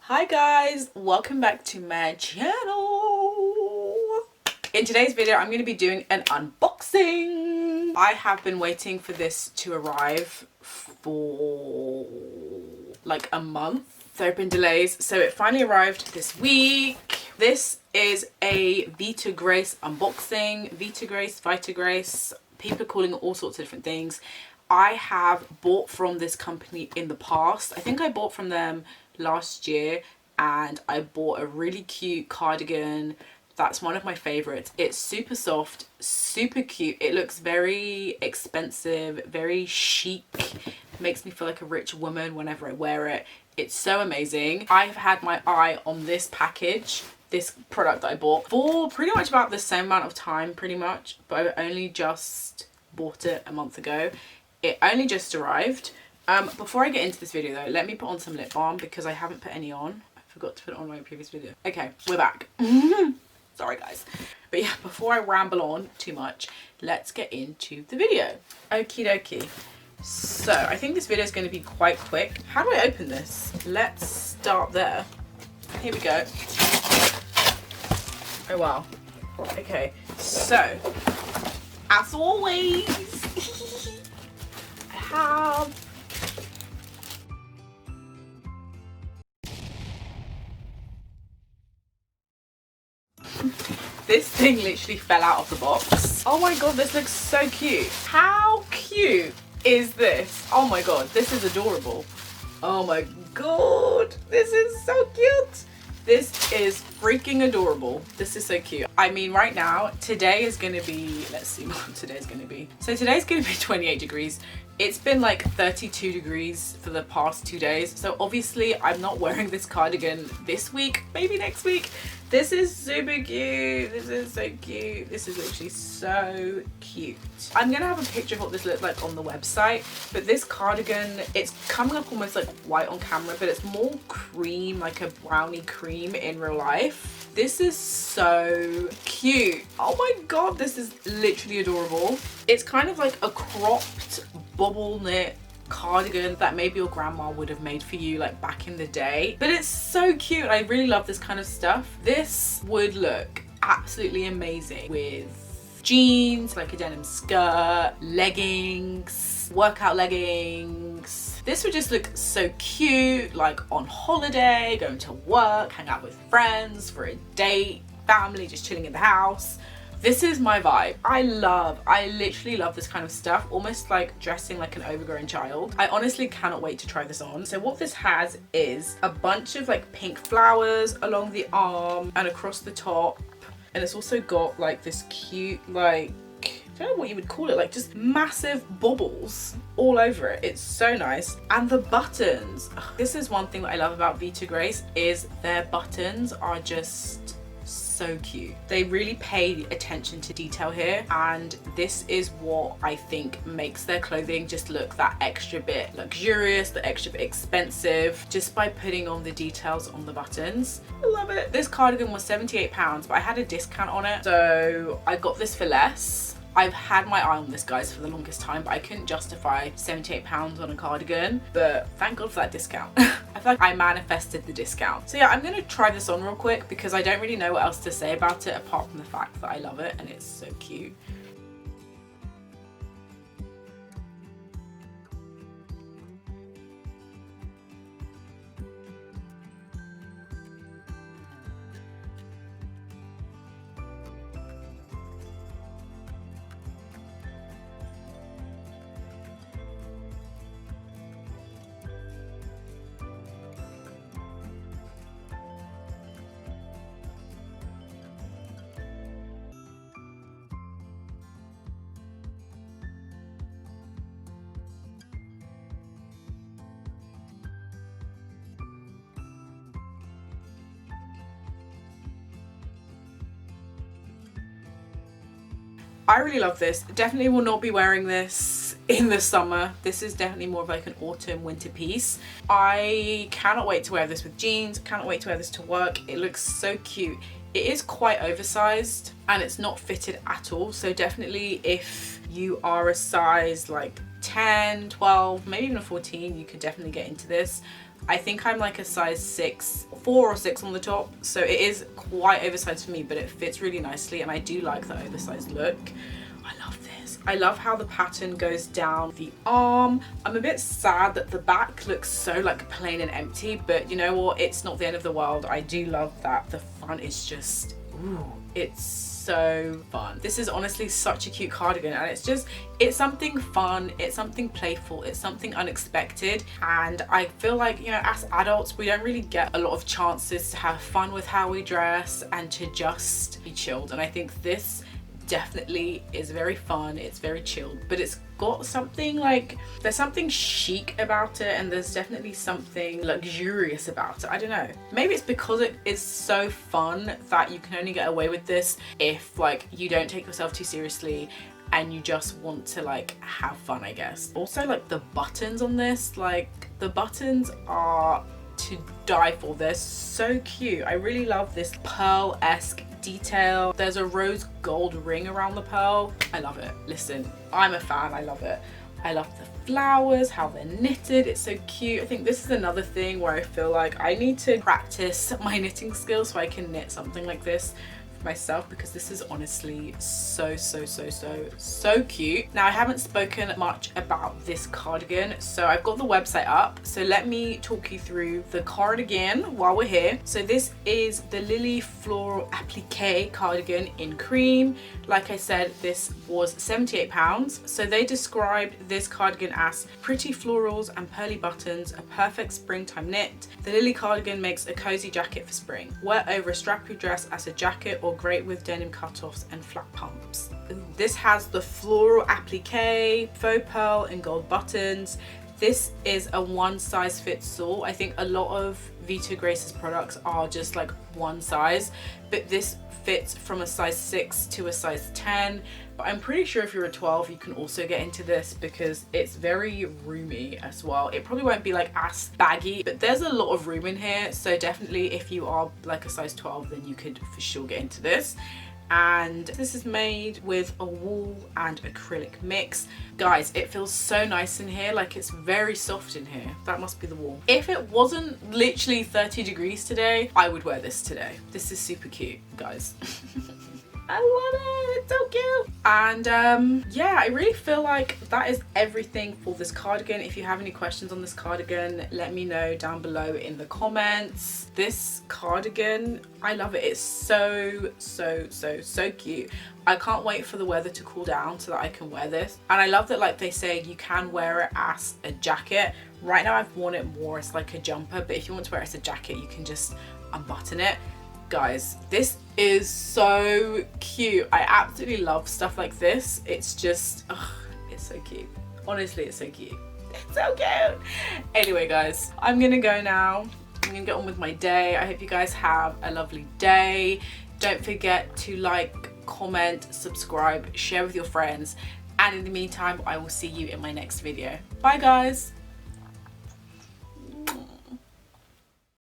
Hi guys, welcome back to my channel. In today's video I'm going to be doing an unboxing. I have been waiting for this to arrive for like a month. There have been delays, so it finally arrived this week. This is a Vita Grace unboxing. Vita Grace, people are calling it all sorts of different things. I have bought from this company in the past. I think I bought from them last year and I bought a really cute cardigan that's one of my favorites. It's super soft, super cute. It looks very expensive, very chic. Makes me feel like a rich woman whenever I wear it. It's so amazing. I've had my eye on this package, this product that I bought, for pretty much about the same amount of time, pretty much, but I only just bought it a month ago. It only just arrived. Before I get into this video though, let me put on some lip balm because I haven't put any on. I forgot to put it on my previous video. Okay, we're back. Sorry guys. But yeah, before I ramble on too much, let's get into the video. Okie dokie. So I think this video is going to be quite quick. How do I open this? Let's start there. Here we go. Oh wow. Okay, so as always, I have this thing literally fell out of the box. Oh my god, this looks so cute. How cute is this? Oh my god, this is adorable. Oh my god, this is so cute. This is freaking adorable. This is so cute. I mean, right now, today is gonna be, let's see what today's gonna be. So today's gonna be 28 degrees. It's been like 32 degrees for the past 2 days. So obviously I'm not wearing this cardigan this week, maybe next week. This is super cute. This is so cute. This is literally so cute. I'm gonna have a picture of what this looks like on the website, but this cardigan, it's coming up almost like white on camera, but it's more cream, like a brownie cream in real life. This is so cute. Oh my god, this is literally adorable. It's kind of like a cropped bubble knit cardigan that maybe your grandma would have made for you like back in the day, but it's so cute. I really love this kind of stuff. This would look absolutely amazing with jeans, like a denim skirt, leggings, workout leggings. This would just look so cute, like on holiday, going to work, hang out with friends, for a date, family, just chilling in the house. This is my vibe. I literally love this kind of stuff, almost like dressing like an overgrown child. I honestly cannot wait to try this on. So what this has is a bunch of like pink flowers along the arm and across the top. And it's also got like this cute, like, I don't know what you would call it, like just massive baubles all over it. It's so nice. And the buttons. This is one thing that I love about Vita Grace, is their buttons are just so cute. They really pay attention to detail here, and this is what I think makes their clothing just look that extra bit luxurious, the extra bit expensive, just by putting on the details on the buttons. I love it. This cardigan was £78, but I had a discount on it, so I got this for less. I've had my eye on this, guys, for the longest time, but I couldn't justify £78 on a cardigan, but thank God for that discount. I feel like I manifested the discount. So yeah, I'm gonna try this on real quick because I don't really know what else to say about it apart from the fact that I love it and it's so cute. I really love this. Definitely will not be wearing this in the summer. This is definitely more of like an autumn winter piece. I cannot wait to wear this with jeans. Cannot wait to wear this to work. It looks so cute. It is quite oversized and it's not fitted at all. So definitely if you are a size like 10, 12, maybe even a 14, you could definitely get into this. I think I'm like a size 4 or 6 on the top, so it is quite oversized for me, but it fits really nicely and I do like the oversized look. I love this. I love how the pattern goes down the arm. I'm a bit sad that the back looks so like plain and empty, but you know what, it's not the end of the world. I do love that the front is just, ooh, it's so fun. This is honestly such a cute cardigan, and it's something fun, it's something playful, it's something unexpected, and I feel like, you know, as adults we don't really get a lot of chances to have fun with how we dress and to just be chilled, and I think this definitely is very fun. It's very chilled, but it's got something like, there's something chic about it, and there's definitely something luxurious about it. I don't know, maybe it's because it is so fun that you can only get away with this if like you don't take yourself too seriously and you just want to like have fun, I guess. Also, like the buttons on this, like the buttons are to die for. They're so cute. I really love this pearl-esque detail. There's a rose gold ring around the pearl. I love it. Listen, I'm a fan. I love it. I love the flowers, how they're knitted. It's so cute. I think this is another thing where I feel like I need to practice my knitting skills so I can knit something like this myself, because this is honestly so cute. Now, I haven't spoken much about this cardigan, so I've got the website up, so let me talk you through the cardigan while we're here. So this is the LILLEY Floral Applique cardigan in cream. Like I said, this was £78. So they described this cardigan as pretty florals and pearly buttons, a perfect springtime knit. The LILLEY cardigan makes a cozy jacket for spring. Wear over a strappy dress as a jacket, or great with denim cutoffs and flat pumps. Ooh. This has the floral applique, faux pearl and gold buttons. This is a one size fits all. I think a lot of Vita Grace's products are just like one size, but this fits from a size 6 to a size 10. But I'm pretty sure if you're a 12 you can also get into this because it's very roomy as well. It probably won't be like as baggy, but there's a lot of room in here, so definitely if you are like a size 12 then you could for sure get into this. And this is made with a wool and acrylic mix. Guys, it feels so nice in here, like it's very soft in here. That must be the wool. If it wasn't literally 30 degrees today, I would wear this today. This is super cute, guys. I love it, it's so cute. And yeah, I really feel like that is everything for this cardigan. If you have any questions on this cardigan, let me know down below in the comments. This cardigan, I love it. It's so cute. I can't wait for the weather to cool down so that I can wear this. And I love that, like they say, you can wear it as a jacket. Right now I've worn it more as like a jumper, but if you want to wear it as a jacket, you can just unbutton it. Guys, this is so cute. I absolutely love stuff like this. It's just, ugh, it's so cute. Honestly, it's so cute. It's so cute. Anyway, guys, I'm gonna go now. I'm gonna get on with my day. I hope you guys have a lovely day. Don't forget to like, comment, subscribe, share with your friends. And in the meantime, I will see you in my next video. Bye, guys.